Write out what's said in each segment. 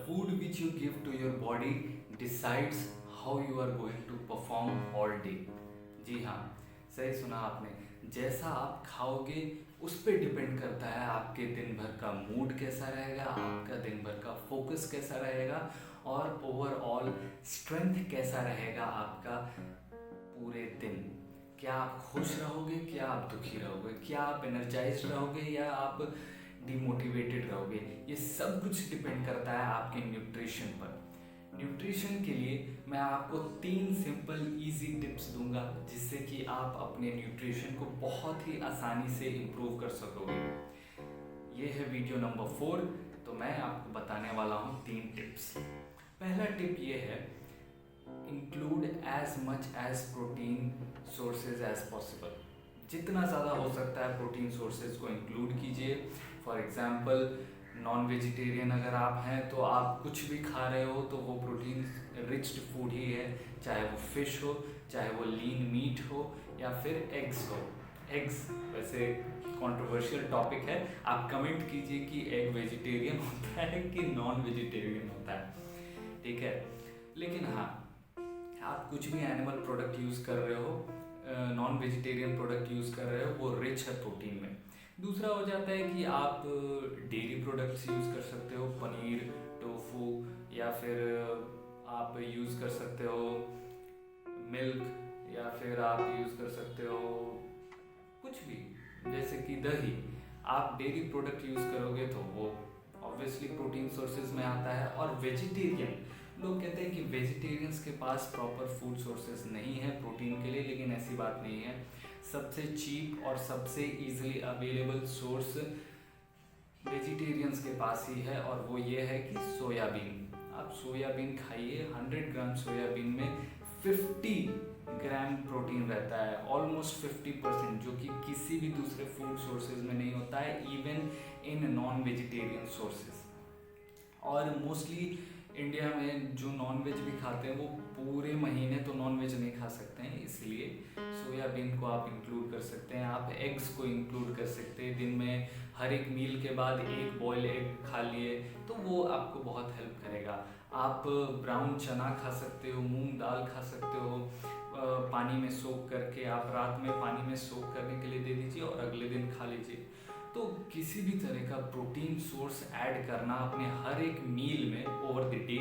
food which you give to your body decides how you are going to perform all day। जी हाँ, सही सुना आपने। जैसा आप खाओगे उस पर डिपेंड करता है आपके दिन भर का मूड कैसा रहेगा, आपका दिन भर का फोकस कैसा रहेगा और ओवरऑल स्ट्रेंथ कैसा रहेगा आपका पूरे दिन। क्या आप खुश रहोगे, क्या आप दुखी रहोगे, क्या आप एनर्जाइज्ड रहोगे या आप डिमोटिवेटेड रहोगे, ये सब कुछ डिपेंड करता है आपके न्यूट्रिशन पर। न्यूट्रिशन के लिए मैं आपको 3 सिंपल इजी टिप्स दूंगा जिससे कि आप अपने न्यूट्रिशन को बहुत ही आसानी से इम्प्रूव कर सकोगे। ये है वीडियो नंबर 4, तो मैं आपको बताने वाला हूँ 3 टिप्स। पहला टिप ये है, include as much as protein sources as possible. जितना ज़्यादा हो सकता है प्रोटीन सोर्सेज को इंक्लूड कीजिए। फॉर एग्जांपल नॉन वेजिटेरियन अगर आप हैं तो आप कुछ भी खा रहे हो तो वो प्रोटीन रिच्ड फूड ही है, चाहे वो फिश हो, चाहे वो लीन मीट हो या फिर एग्स हो। एग्स वैसे कंट्रोवर्शियल टॉपिक है, आप कमेंट कीजिए कि एग वेजिटेरियन होता है कि नॉन वेजिटेरियन होता है, ठीक है। लेकिन हाँ, आप कुछ भी एनिमल प्रोडक्ट यूज़ कर रहे हो, नॉन वेजिटेरियन प्रोडक्ट यूज़ कर रहे हो, वो रिच है प्रोटीन में। दूसरा हो जाता है कि आप डेयरी प्रोडक्ट्स यूज़ कर सकते हो, पनीर, टोफू, या फिर आप यूज़ कर सकते हो मिल्क, या फिर आप यूज़ कर सकते हो कुछ भी, जैसे कि दही। आप डेयरी प्रोडक्ट यूज़ करोगे तो वो ऑब्वियसली प्रोटीन सोर्सेज में आता है। और वेजिटेरियन लोग कहते हैं कि वेजिटेरियंस के पास प्रॉपर फूड सोर्सेज नहीं है प्रोटीन के लिए, लेकिन ऐसी बात नहीं है। सबसे चीप और सबसे इजीली अवेलेबल सोर्स वेजिटेरियंस के पास ही है, और वो ये है कि सोयाबीन। आप सोयाबीन खाइए। 100 ग्राम सोयाबीन में 50 ग्राम प्रोटीन रहता है, ऑलमोस्ट 50%, जो कि किसी भी दूसरे फूड सोर्सेज में नहीं होता है, even in non vegetarian sources. और मोस्टली इंडिया में जो नॉन वेज भी खाते हैं वो पूरे महीने तो नॉन वेज नहीं खा सकते हैं, इसलिए सोयाबीन को आप इंक्लूड कर सकते हैं। आप एग्स को इंक्लूड कर सकते हैं। दिन में हर एक मील के बाद एक बॉयल एग खा लिए तो वो आपको बहुत हेल्प करेगा। आप ब्राउन चना खा सकते हो, मूंग दाल खा सकते हो, पानी में सोक करके आप रात में पानी में सोक करने के लिए दे दीजिए और अगले दिन खा लीजिए। तो किसी भी तरह का प्रोटीन सोर्स ऐड करना अपने हर एक मील में over the day,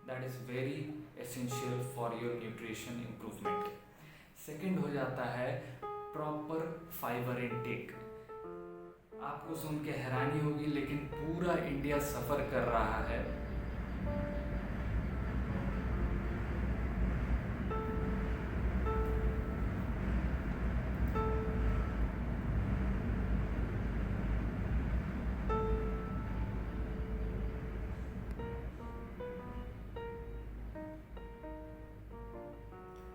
that is very essential for your nutrition improvement. Second हो जाता है प्रॉपर फाइबर इनटेक। आपको सुन के हैरानी होगी, लेकिन पूरा इंडिया सफ़र कर रहा है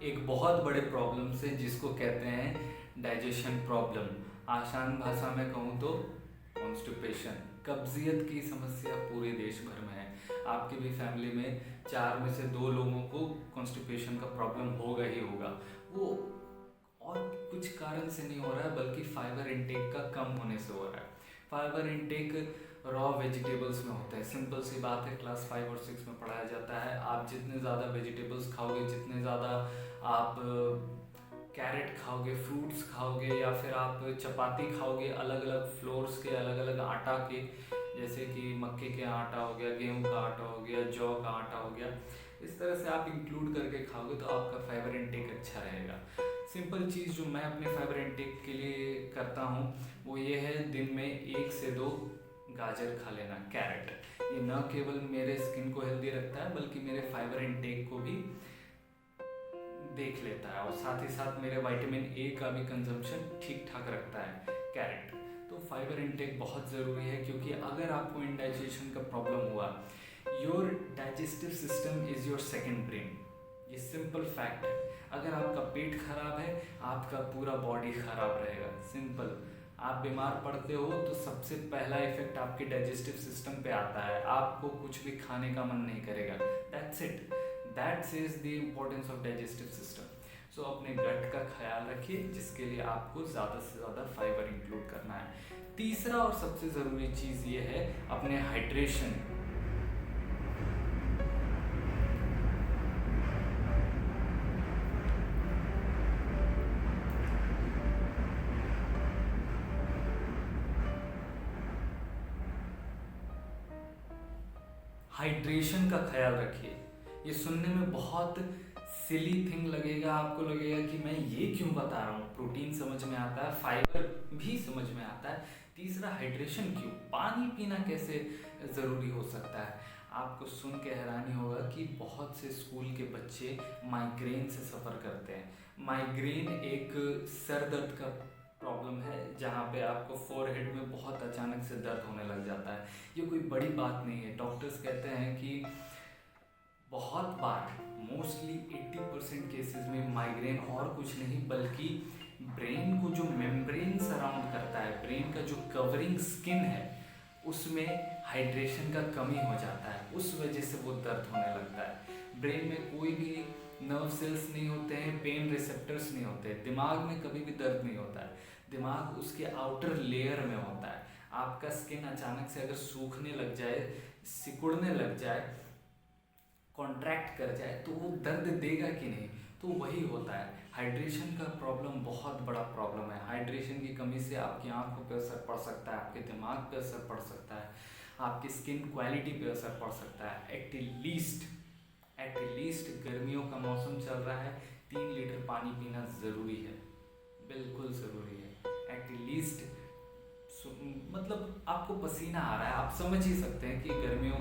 एक बहुत बड़े प्रॉब्लम से, जिसको कहते हैं डाइजेशन प्रॉब्लम। आसान भाषा में कहूँ तो कॉन्स्टिपेशन, कब्जियत की समस्या पूरे देश भर में है। आपकी भी फैमिली में 4 में से 2 लोगों को कॉन्स्टिपेशन का प्रॉब्लम होगा ही होगा। वो और कुछ कारण से नहीं हो रहा है, बल्कि फाइबर इनटेक का कम होने से हो रहा है। फाइबर इनटेक रॉ वेजिटेबल्स में होता है। सिंपल सी बात है, क्लास 5 और 6 में पढ़ाया जाता है। आप जितने ज़्यादा वेजिटेबल्स खाओगे, जितने ज़्यादा आप कैरेट खाओगे, फ्रूट्स खाओगे, या फिर आप चपाती खाओगे अलग अलग फ्लोर्स के, अलग अलग आटा के, जैसे कि मक्के के आटा हो गया, गेहूं का आटा हो गया, जौ का आटा हो गया, इस तरह से आप इंक्लूड करके खाओगे तो आपका फाइबर इनटेक अच्छा रहेगा। सिंपल चीज़ जो मैं अपने फाइबर इनटेक के लिए करता हूँ वो ये है, दिन में 1 से 2 गाजर खा लेना, कैरेट। ये न केवल मेरे स्किन को हेल्दी रखता है, बल्कि मेरे फाइबर इनटेक को भी देख लेता है, और साथ ही साथ मेरे विटामिन ए का भी कंजम्पशन ठीक ठाक रखता है कैरेट। तो फाइबर इनटेक बहुत ज़रूरी है, क्योंकि अगर आपको इंडाइजेशन का प्रॉब्लम हुआ, your digestive system is your second brain. ये सिंपल फैक्ट है। अगर आपका पेट खराब है, आपका पूरा बॉडी खराब रहेगा। सिंपल। आप बीमार पड़ते हो तो सबसे पहला इफेक्ट आपके डाइजेस्टिव सिस्टम पे आता है, आपको कुछ भी खाने का मन नहीं करेगा। That's it, that says the importance of digestive system. So अपने गट का ख्याल रखिए, जिसके लिए आपको ज़्यादा से ज़्यादा फाइबर इंक्लूड करना है। तीसरा और सबसे ज़रूरी चीज़ ये है अपने हाइड्रेशन। हाइड्रेशन का ख्याल रखिए। ये सुनने में बहुत सिली थिंग लगेगा, आपको लगेगा कि मैं ये क्यों बता रहा हूँ। प्रोटीन समझ में आता है, फाइबर भी समझ में आता है, तीसरा हाइड्रेशन क्यों, पानी पीना कैसे ज़रूरी हो सकता है। आपको सुन के हैरानी होगा कि बहुत से स्कूल के बच्चे माइग्रेन से सफ़र करते हैं। माइग्रेन एक सर दर्द का प्रॉब्लम है जहाँ पे आपको फोरहेड में बहुत अचानक से दर्द होने लग जाता है। ये कोई बड़ी बात नहीं है। डॉक्टर्स कहते हैं कि बहुत बार, मोस्टली 80% केसेस में माइग्रेन और कुछ नहीं बल्कि ब्रेन को जो मेम्ब्रेन सराउंड करता है, ब्रेन का जो कवरिंग स्किन है, उसमें हाइड्रेशन का कमी हो जाता है, उस वजह से वो दर्द होने लगता है। ब्रेन में कोई भी नर्व सेल्स नहीं होते हैं, पेन रिसेप्टर्स नहीं होते, दिमाग में कभी भी दर्द नहीं होता है, दिमाग उसके आउटर लेयर में होता है। आपका स्किन अचानक से अगर सूखने लग जाए, सिकुड़ने लग जाए, कॉन्ट्रैक्ट कर जाए तो वो दर्द देगा कि नहीं। तो वही होता है, हाइड्रेशन का प्रॉब्लम बहुत बड़ा प्रॉब्लम है। हाइड्रेशन की कमी से आपकी आंखों पे असर पड़ सकता है, आपके दिमाग पे असर पड़ सकता है, आपकी स्किन क्वालिटी पे असर पड़ सकता है। एटलीस्ट गर्मियों का मौसम चल रहा है, 3 लीटर पानी पीना ज़रूरी है, बिल्कुल ज़रूरी है। एटलीस्ट मतलब आपको पसीना आ रहा है, आप समझ ही सकते हैं कि गर्मियों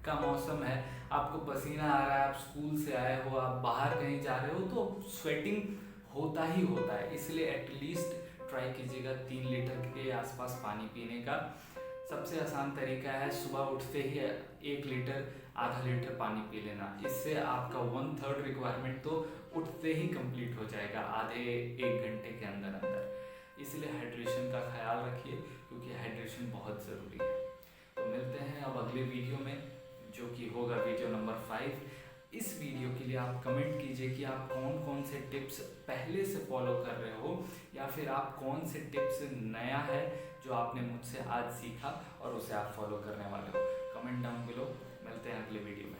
का मौसम है, आपको पसीना आ रहा है, आप स्कूल से आए हो, आप बाहर कहीं जा रहे हो, तो स्वेटिंग होता ही होता है। इसलिए एटलीस्ट ट्राई कीजिएगा 3 लीटर के आसपास पानी पीने का। सबसे आसान तरीका है सुबह उठते ही 1 लीटर, आधा लीटर पानी पी लेना। इससे आपका 1/3 रिक्वायरमेंट तो उठते ही कंप्लीट हो जाएगा, आधे 1 घंटे के अंदर अंदर। इसलिए हाइड्रेशन का ख्याल रखिए, क्योंकि हाइड्रेशन बहुत ज़रूरी है। तो मिलते हैं अब अगले वीडियो में, जो कि होगा वीडियो नंबर 5। इस वीडियो के लिए आप कमेंट कीजिए कि आप कौन कौन से टिप्स पहले से फॉलो कर रहे हो, या फिर आप कौन से टिप्स नया है जो आपने मुझसे आज सीखा और उसे आप फॉलो करने वाले हो। Comment down below. मिलते हैं अगले वीडियो में।